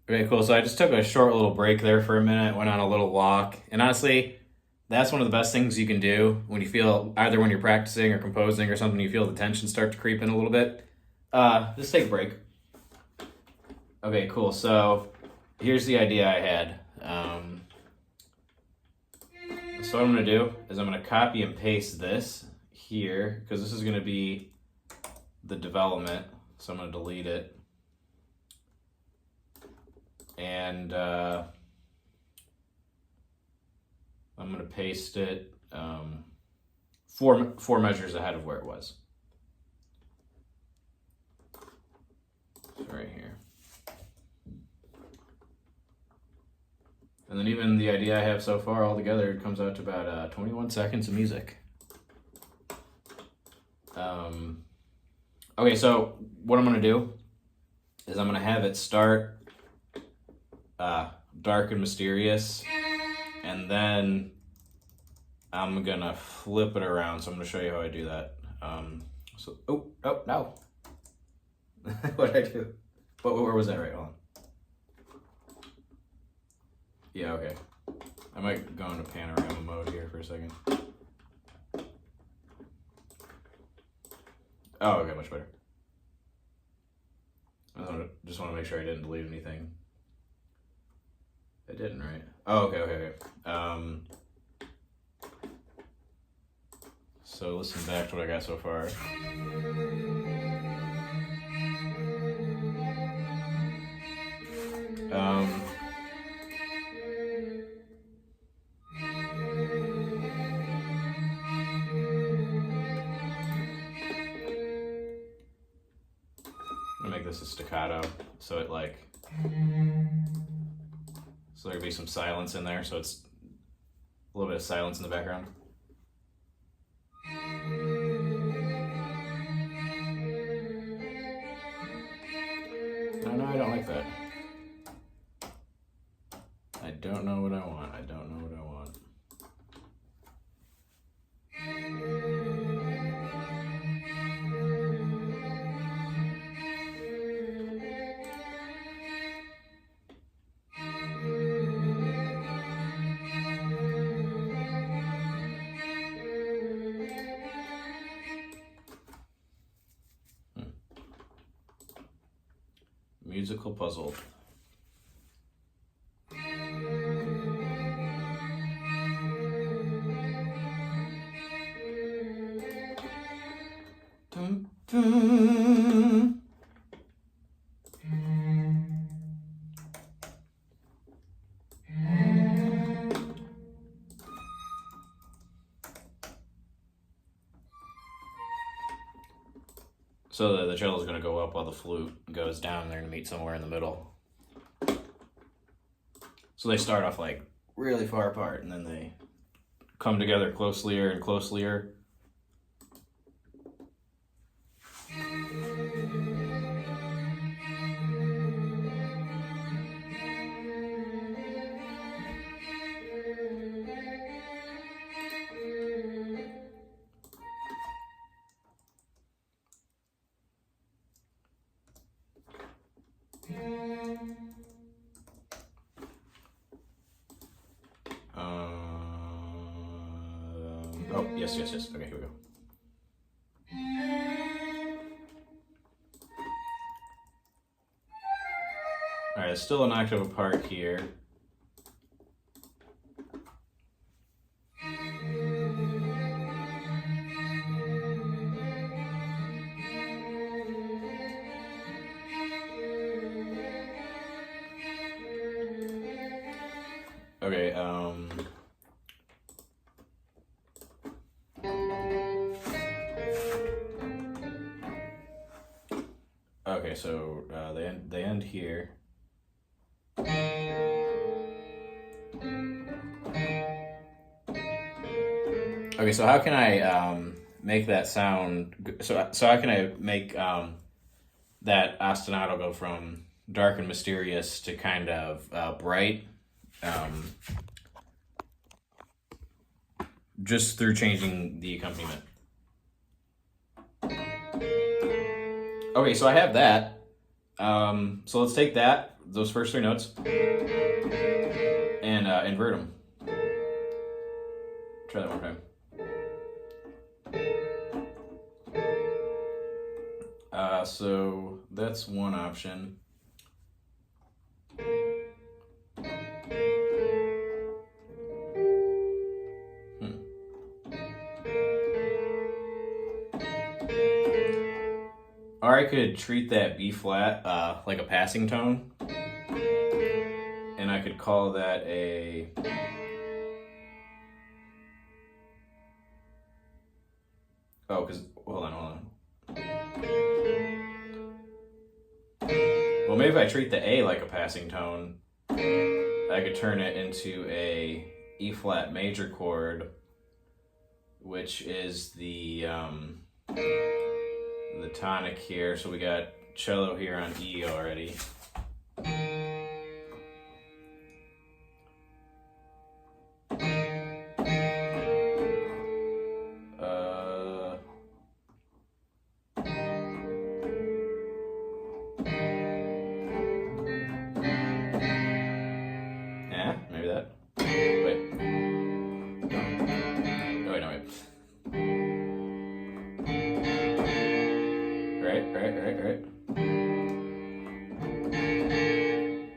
Okay, cool. So I just took a short little break there for a minute, went on a little walk, and honestly, that's one of the best things you can do when you feel either when you're practicing or composing or something, you feel the tension start to creep in a little bit. Just take a break. Okay, cool. So here's the idea I had. So what I'm gonna do is I'm gonna copy and paste this here because this is gonna be the development. So I'm gonna delete it. And I'm going to paste it four measures ahead of where it was. So right here. And then even the idea I have so far altogether, it comes out to about 21 seconds of music. Okay, so what I'm going to do is I'm going to have it start dark and mysterious, and then I'm gonna flip it around. So I'm gonna show you how I do that. Oh no. What did I do? Where was that? Right, hold on. Yeah, okay. I might go into panorama mode here for a second. Oh, okay, much better. Just want to make sure I didn't delete anything. I didn't, right? Oh, okay. So listen back to what I got so far. I'm gonna make this a staccato, so it like, so there'd be some silence in there, so it's a little bit of silence in the background. No, I don't like that. I don't know what I want. Musical puzzle. Dun, dun. So the cello is going to go up while the flute goes down, and they're going to meet somewhere in the middle. So they start off like really far apart, and then they come together closelier and closelier. Oh, yes. Okay, here we go. All right, it's still an octave apart here. Okay, okay, so they end here. Okay, so how can I make that sound? So how can I make that ostinato go from dark and mysterious to kind of bright? Just through changing the accompaniment. Okay, so I have that. So let's take those first three notes, and invert them. Try that one time. So that's one option. Or I could treat that B flat like a passing tone, and I could call that a because hold on. Well, maybe if I treat the A like a passing tone, I could turn it into a E flat major chord, which is the tonic here. So we got cello here on E already. Maybe that. Wait. Oh, wait, no, wait. Right.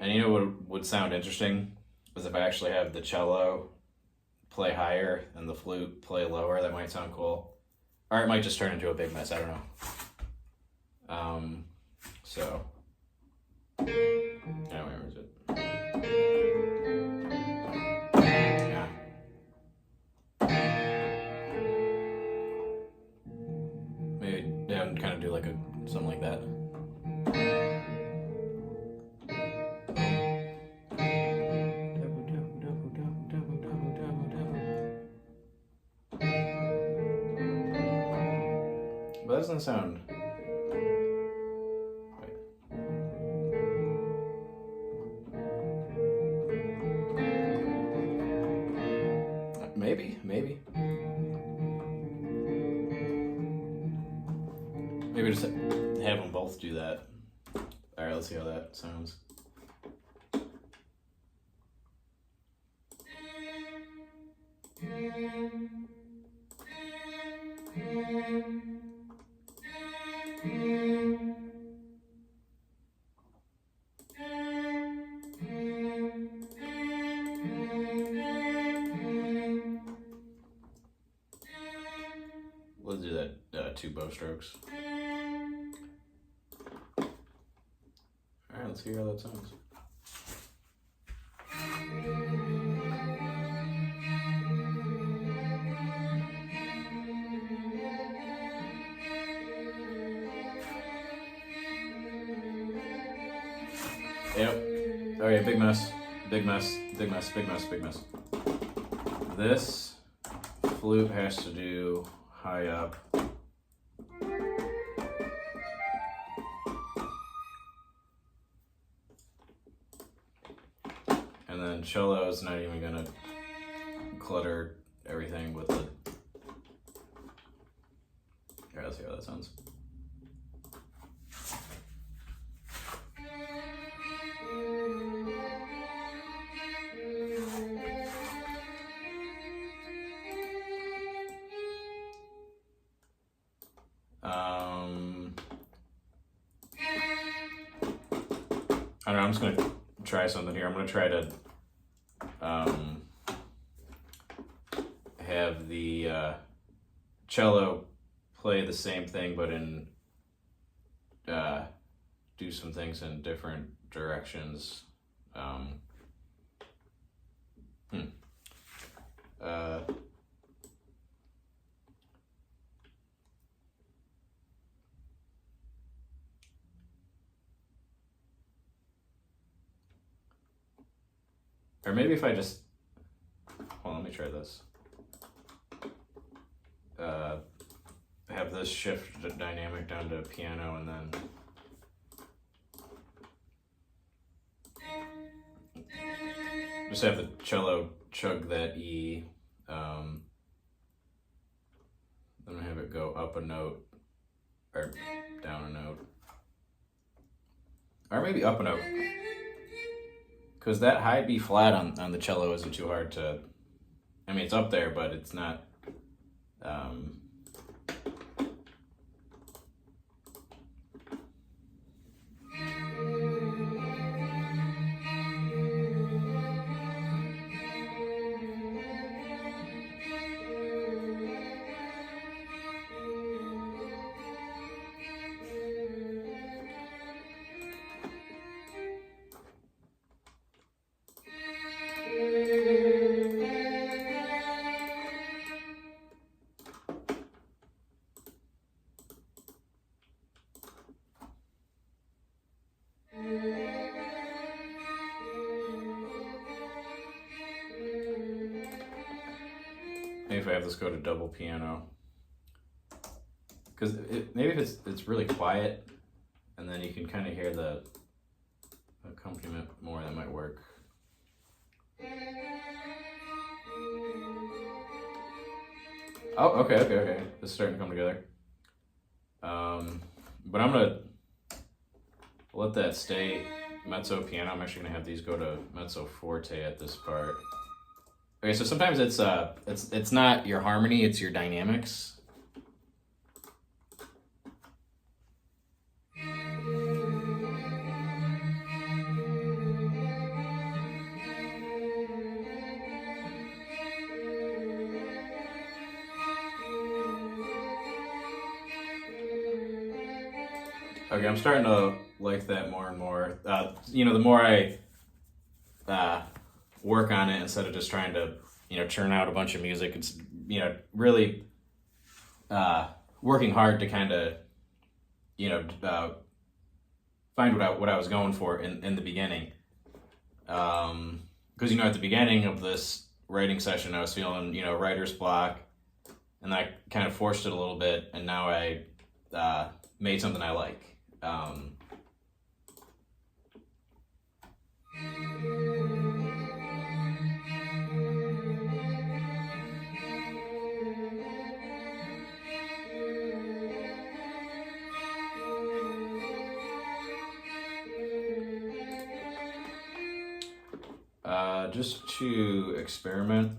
And you know what would sound interesting is if I actually have the cello play higher and the flute play lower. That might sound cool. Or it might just turn into a big mess. I don't know. So. Yeah, where is it? Yeah. Maybe kind of do like something like that. But that doesn't sound. Wait. Maybe. Maybe just have them both do that. All right, let's see how that sounds. Let's do that 2 bow strokes. Alright, let's hear how that sounds. Yep. Okay, big mess. This flute has to do high up. And then cello is not even gonna clutter everything with the. Alright, let's see how that sounds. I don't know, I'm just gonna try something here. I'm gonna try to have the cello play the same thing, but in do some things in different directions. Or maybe if I just, well, let me try this. Have this shift the dynamic down to piano and then just have the cello chug that E, then have it go up a note or down a note. or maybe up an oak, because that high B flat on the cello isn't too hard to. I mean, it's up there, but it's not. Um, maybe if I have this go to double piano, because maybe if it's really quiet, and then you can kind of hear the accompaniment more, that might work. Oh, okay. This is starting to come together. But I'm gonna let that stay mezzo piano. I'm actually gonna have these go to mezzo forte at this part. Okay, so sometimes it's not your harmony, it's your dynamics. Okay, I'm starting to like that more and more. The more I work on it instead of just trying to, churn out a bunch of music, it's, really working hard to kind of, find what I was going for in the beginning. Because, at the beginning of this writing session, I was feeling, writer's block, and I kind of forced it a little bit, and now I made something I like. Just to experiment.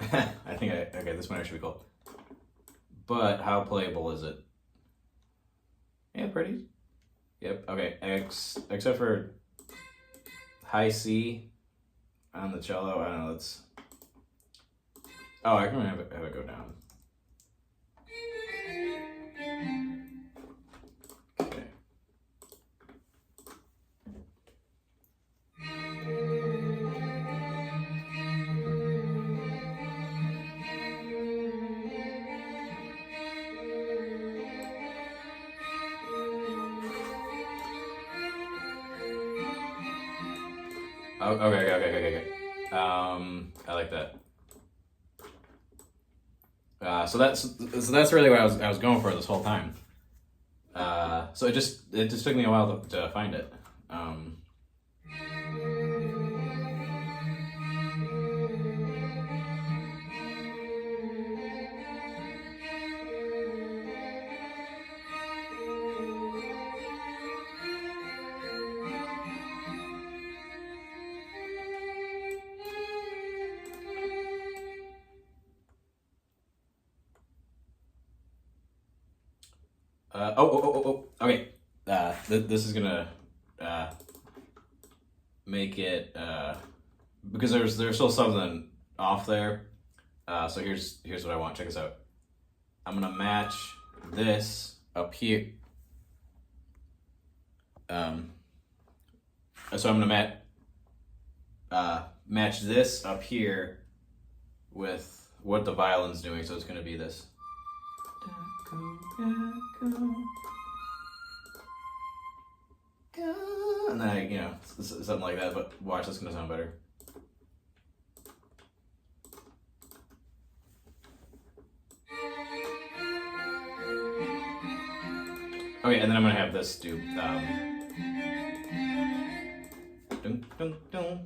I think okay, this might actually be cool. But how playable is it? Yeah, pretty. Yep, okay, except for high C on the cello, I don't know, let's... Oh, I can have it go down. Okay. Oh, okay. I like that. So that's really what I was going for this whole time. So it just took me a while to find it. Okay. This is gonna make it because there's still something off there. So here's what I want. Check this out. I'm gonna match this up here. So I'm gonna match this up here with what the violin's doing. So it's gonna be this. And then something like that. But watch, that's gonna sound better. Okay, and then I'm gonna have this do dun, dun, dun. All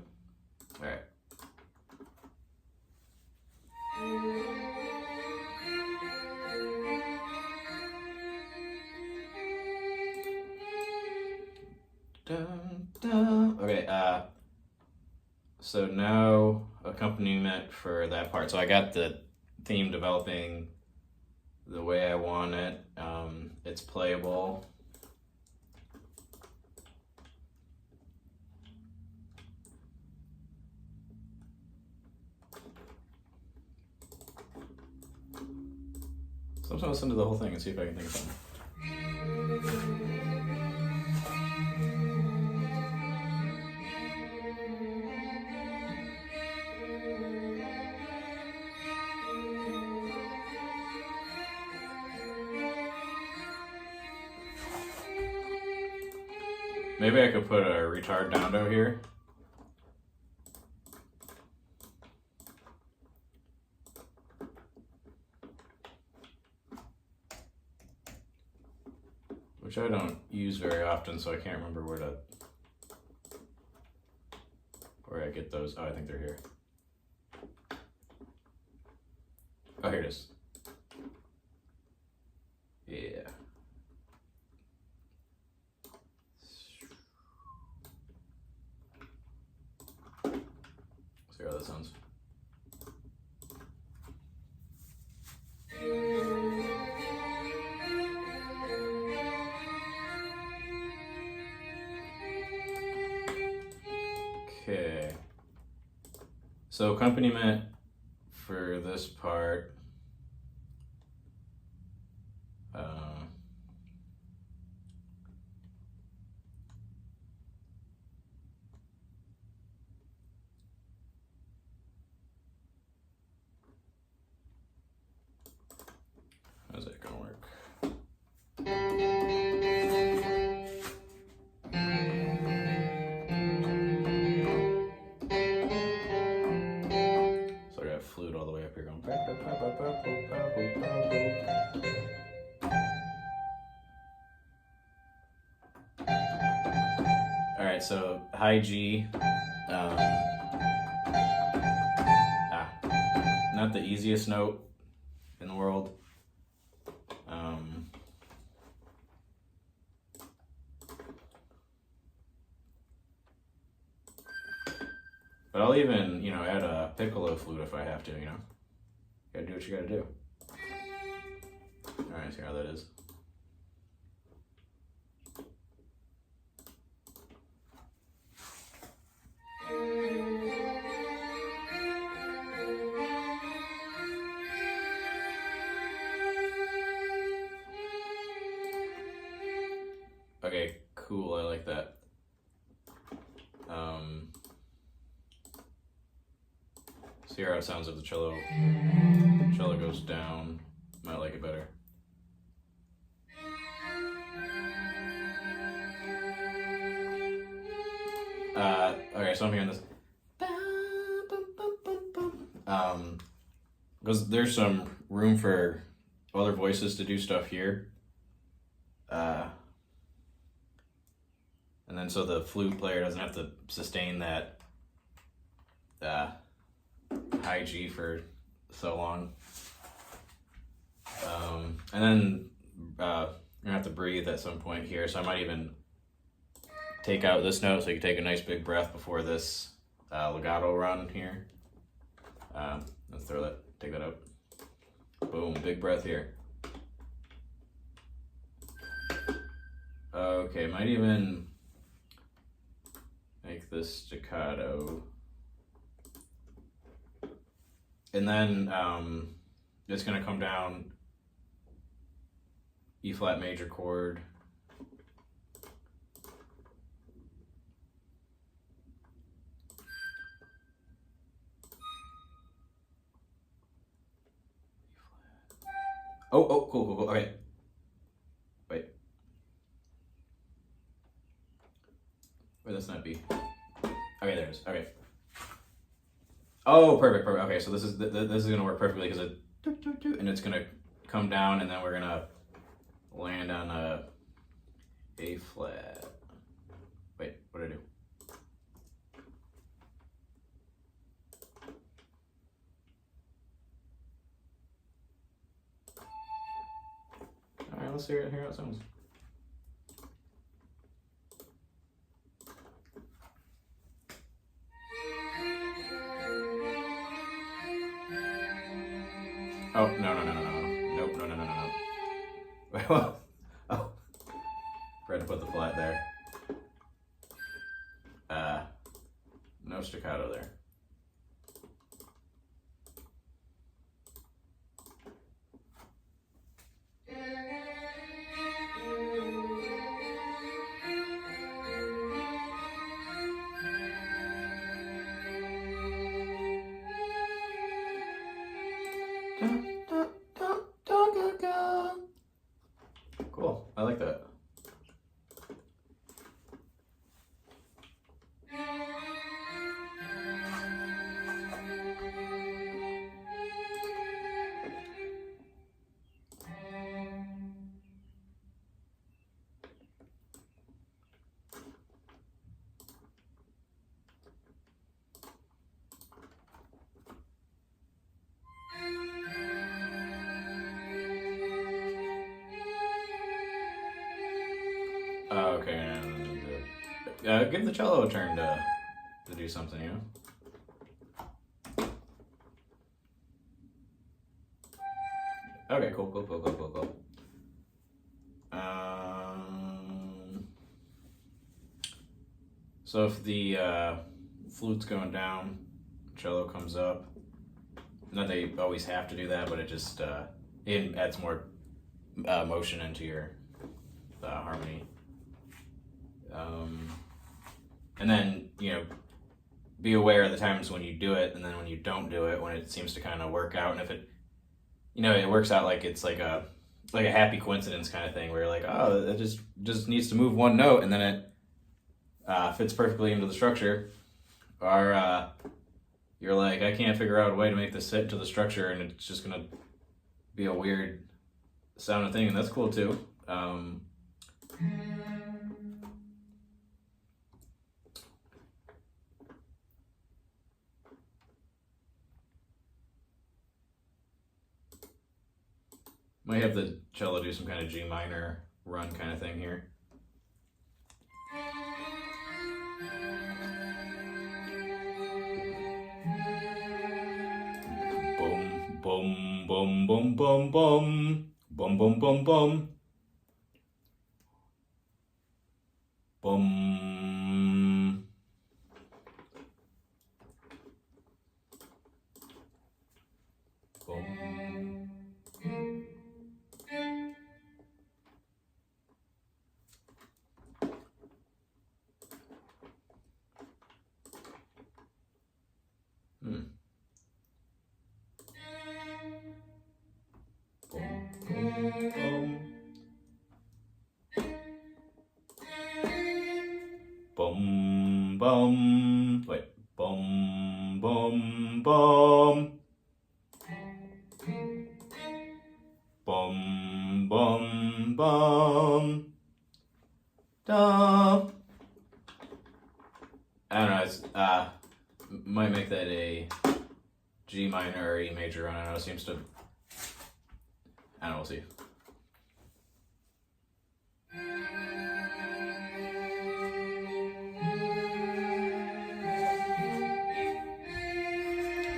right. Dun, dun. Okay, so no accompaniment for that part. So I got the theme developing the way I want it. It's playable. So I'm just gonna listen to the whole thing and see if I can think of something. Maybe I could put a retardando here. Which I don't use very often, so I can't remember where I get those. Oh, I think they're here. Oh, here it is. Yeah. See how that sounds. Okay. So accompaniment for this part. How's that gonna work? So I got flute all the way up here going. All right, so high G. Not the easiest note in the world. But I'll even, add a piccolo flute if I have to, Gotta do what you gotta do. Alright, see how that is. Okay, cool, I like that. See how it sounds if the cello goes down. Might like it better. Okay, so I'm hearing this. Because there's some room for other voices to do stuff here. And then so the flute player doesn't have to sustain that high G for so long. And then you're gonna have to breathe at some point here, so I might even take out this note so you can take a nice big breath before this legato run here. Let's take that out. Boom, big breath here. Okay, might even make this staccato. And then it's gonna come down E flat major chord. Oh, cool. Okay. Wait, that's not B. Okay, there it is. Okay. Oh, perfect. Okay, so this is gonna work perfectly because and it's gonna come down, and then we're gonna land on a flat. Wait, what did I do? All right, let's hear how it sounds. no. Wait, well, oh, forgot to put the flat there. No staccato there. Cool, I like that. Okay, give the cello a turn to do something, you know? Okay, cool. So if the flute's going down, cello comes up. Not that you always have to do that, but it just it adds more motion into your harmony. And then, you know, be aware of the times when you do it and then when you don't do it, when it seems to kind of work out. And if it, you know, it works out like it's like a happy coincidence kind of thing where you're like, oh, it just needs to move one note and then it fits perfectly into the structure. Or you're like, I can't figure out a way to make this fit into the structure and it's just going to be a weird sounding thing, and that's cool too. Might have the cello do some kind of G minor run kind of thing here. Boom, boom, boom, boom, boom, boom, boom, boom, boom, boom, boom. Boom, boom, wait, boom, boom, boom, boom, boom, boom, da. I don't know, it's, might make that a G minor or E major run. I don't know, it seems to, I don't know, we'll see.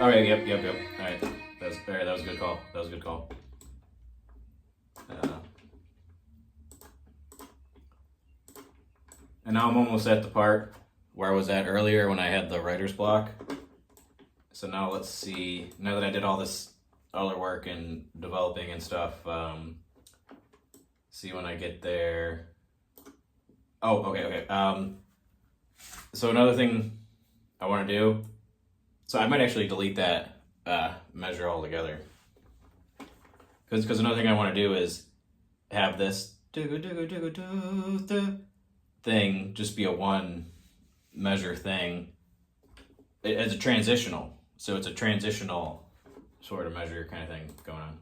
Okay, yep. Alright, that was a good call. And now I'm almost at the part where I was at earlier when I had the writer's block. So now let's see, now that I did all this other work and developing and stuff, see when I get there. Oh, okay. So another thing I want to do, so I might actually delete that measure altogether. Because another thing I want to do is have this thing just be a one measure thing as a transitional. So it's a transitional sort of measure kind of thing going on.